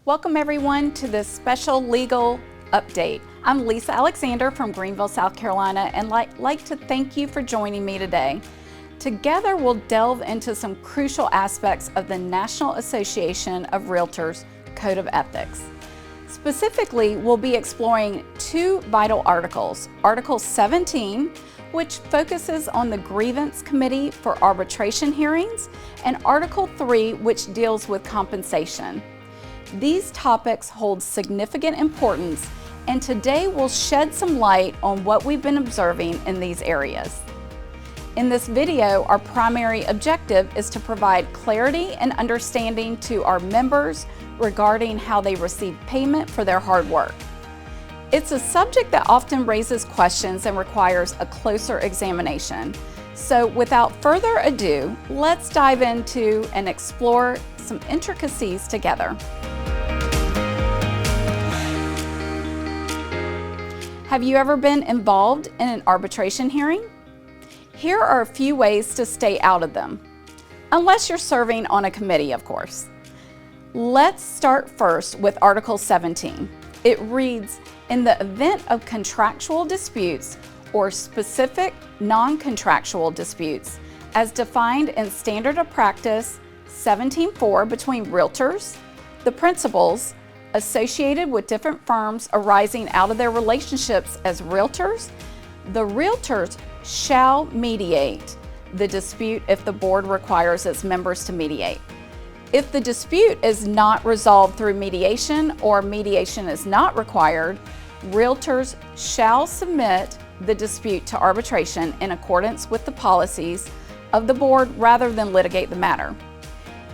Welcome everyone to this special legal update. I'm Lisa Alexander from Greenville, South Carolina, and like to thank you for joining me today. Together we'll delve into some crucial aspects of the National Association of Realtors Code of Ethics. Specifically, we'll be exploring two vital articles. Article 17, which focuses on the Grievance Committee for arbitration hearings, and Article 3, which deals with compensation. These topics hold significant importance, and today we'll shed some light on what we've been observing in these areas. In this video, our primary objective is to provide clarity and understanding to our members regarding how they receive payment for their hard work. It's a subject that often raises questions and requires a closer examination. So without further ado, let's dive into and explore some intricacies together. Have you ever been involved in an arbitration hearing? Here are a few ways to stay out of them, unless you're serving on a committee, of course. Let's start first with Article 17. It reads, in the event of contractual disputes or specific non-contractual disputes, as defined in Standard of Practice 17.4 between realtors, the principals, associated with different firms arising out of their relationships as realtors, the realtors shall mediate the dispute if the board requires its members to mediate. If the dispute is not resolved through mediation or mediation is not required, realtors shall submit the dispute to arbitration in accordance with the policies of the board rather than litigate the matter.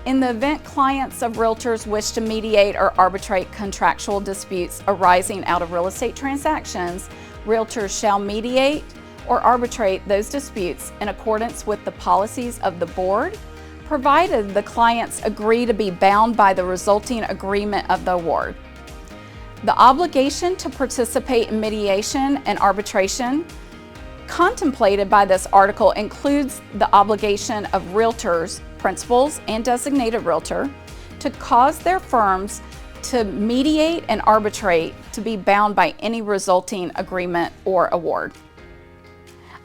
In the event clients of realtors wish to mediate or arbitrate contractual disputes arising out of real estate transactions, realtors shall mediate or arbitrate those disputes in accordance with the policies of the board, provided the clients agree to be bound by the resulting agreement of the award. The obligation to participate in mediation and arbitration contemplated by this article includes the obligation of realtors, principals, and designated realtor to cause their firms to mediate and arbitrate to be bound by any resulting agreement or award.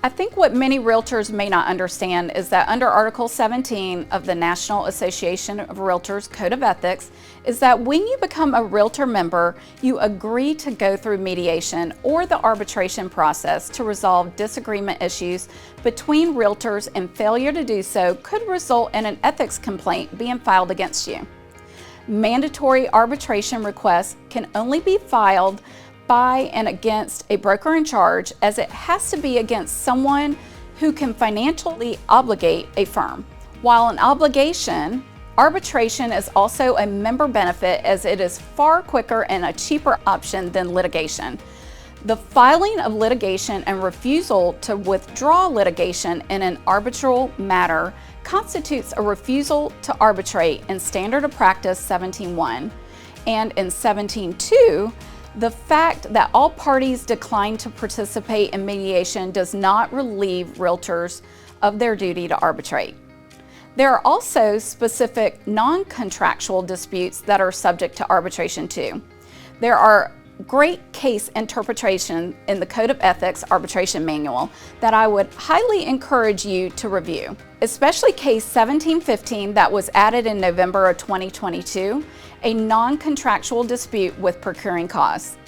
I think what many realtors may not understand is that under Article 17 of the National Association of Realtors Code of Ethics is that when you become a realtor member, you agree to go through mediation or the arbitration process to resolve disagreement issues between realtors, and failure to do so could result in an ethics complaint being filed against you. Mandatory arbitration requests can only be filed by and against a broker in charge, as it has to be against someone who can financially obligate a firm. While an obligation, arbitration is also a member benefit, as it is far quicker and a cheaper option than litigation. The filing of litigation and refusal to withdraw litigation in an arbitral matter constitutes a refusal to arbitrate in Standard of Practice 17.1, and in 17.2, the fact that all parties decline to participate in mediation does not relieve realtors of their duty to arbitrate. There are also specific non-contractual disputes that are subject to arbitration too. There are great case interpretation in the Code of Ethics Arbitration Manual that I would highly encourage you to review, especially case 1715 that was added in November of 2022, a non-contractual dispute with procuring cause.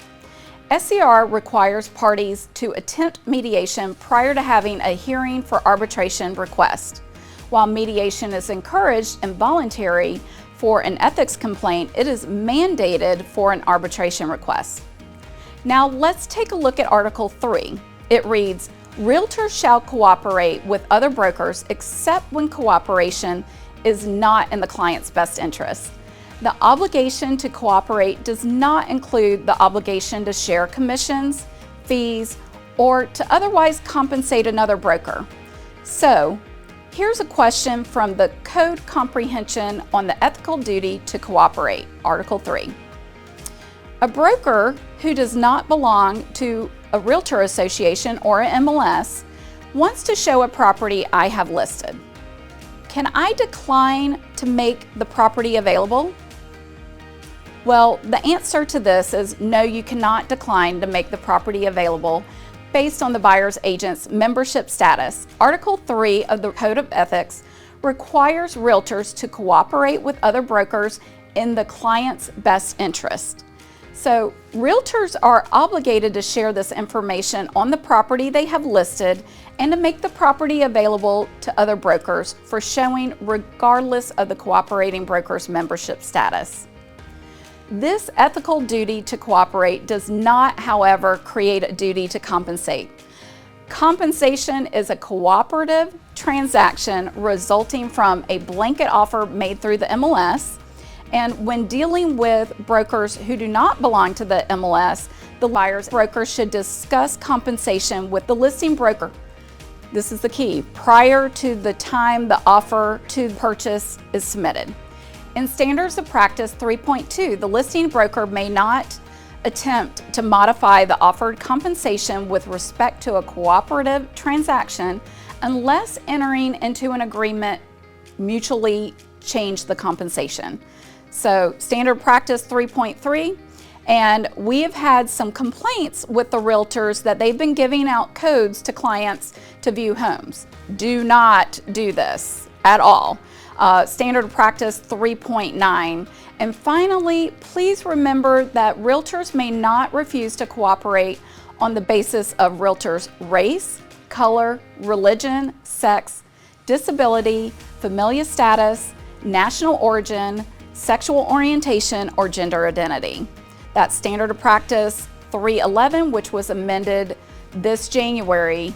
SCR requires parties to attempt mediation prior to having a hearing for arbitration request. While mediation is encouraged and voluntary for an ethics complaint, it is mandated for an arbitration request. Now let's take a look at Article 3. It reads, realtors shall cooperate with other brokers except when cooperation is not in the client's best interest. The obligation to cooperate does not include the obligation to share commissions, fees, or to otherwise compensate another broker. So, here's a question from the Code Comprehension on the Ethical Duty to Cooperate, Article 3. A broker who does not belong to a realtor association or an MLS wants to show a property I have listed. Can I decline to make the property available? Well, the answer to this is no, you cannot decline to make the property available based on the buyer's agent's membership status. Article 3 of the Code of Ethics requires realtors to cooperate with other brokers in the client's best interest. So realtors are obligated to share this information on the property they have listed and to make the property available to other brokers for showing regardless of the cooperating broker's membership status. This ethical duty to cooperate does not, however, create a duty to compensate. Compensation is a cooperative transaction resulting from a blanket offer made through the MLS. And when dealing with brokers who do not belong to the MLS, the buyer's broker should discuss compensation with the listing broker. This is the key, prior to the time the offer to purchase is submitted. In Standards of Practice 3.2, the listing broker may not attempt to modify the offered compensation with respect to a cooperative transaction unless entering into an agreement mutually change the compensation. So Standard Practice 3.3, and we have had some complaints with the realtors that they've been giving out codes to clients to view homes. Do not do this at all. Standard Practice 3.9. And finally, please remember that realtors may not refuse to cooperate on the basis of realtors' race, color, religion, sex, disability, familial status, national origin, sexual orientation, or gender identity. That's Standard of Practice 311, which was amended this January.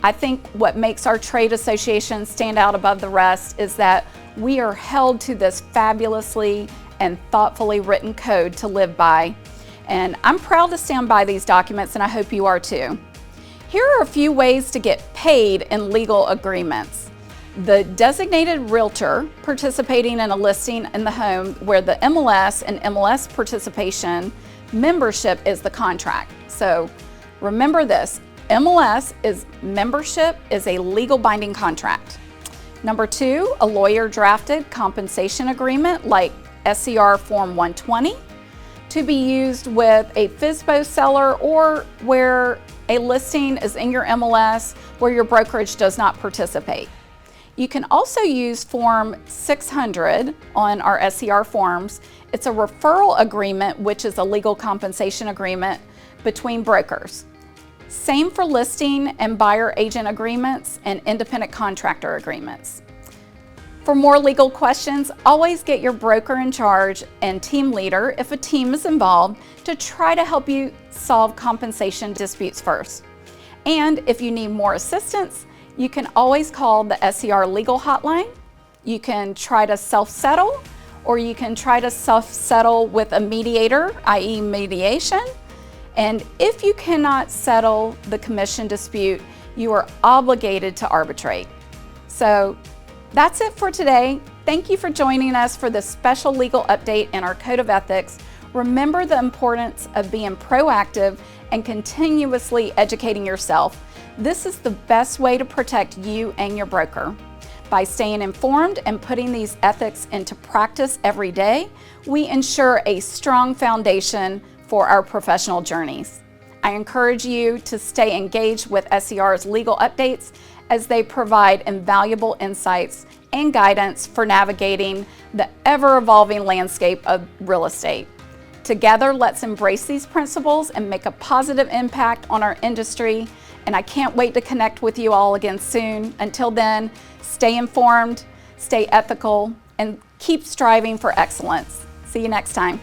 I think what makes our trade association stand out above the rest is that we are held to this fabulously and thoughtfully written code to live by. And I'm proud to stand by these documents, and I hope you are too. Here are a few ways to get paid in legal agreements. The designated realtor participating in a listing in the home where the MLS and MLS participation membership is the contract. So remember this, MLS is membership is a legal binding contract. Number 2, a lawyer drafted compensation agreement like SCR Form 120 to be used with a FSBO seller or where a listing is in your MLS where your brokerage does not participate. You can also use Form 600 on our SCR forms. It's a referral agreement, which is a legal compensation agreement between brokers. Same for listing and buyer agent agreements and independent contractor agreements. For more legal questions, always get your broker in charge and team leader, if a team is involved, to try to help you solve compensation disputes first. And if you need more assistance, you can always call the SCR legal hotline. You can try to self-settle, or you can try to self-settle with a mediator, i.e. mediation. And if you cannot settle the commission dispute, you are obligated to arbitrate. So that's it for today. Thank you for joining us for this special legal update in our Code of Ethics. Remember the importance of being proactive and continuously educating yourself. This is the best way to protect you and your broker. By staying informed and putting these ethics into practice every day, we ensure a strong foundation for our professional journeys. I encourage you to stay engaged with SCR's legal updates as they provide invaluable insights and guidance for navigating the ever-evolving landscape of real estate. Together, let's embrace these principles and make a positive impact on our industry. And I can't wait to connect with you all again soon. Until then, stay informed, stay ethical, and keep striving for excellence. See you next time.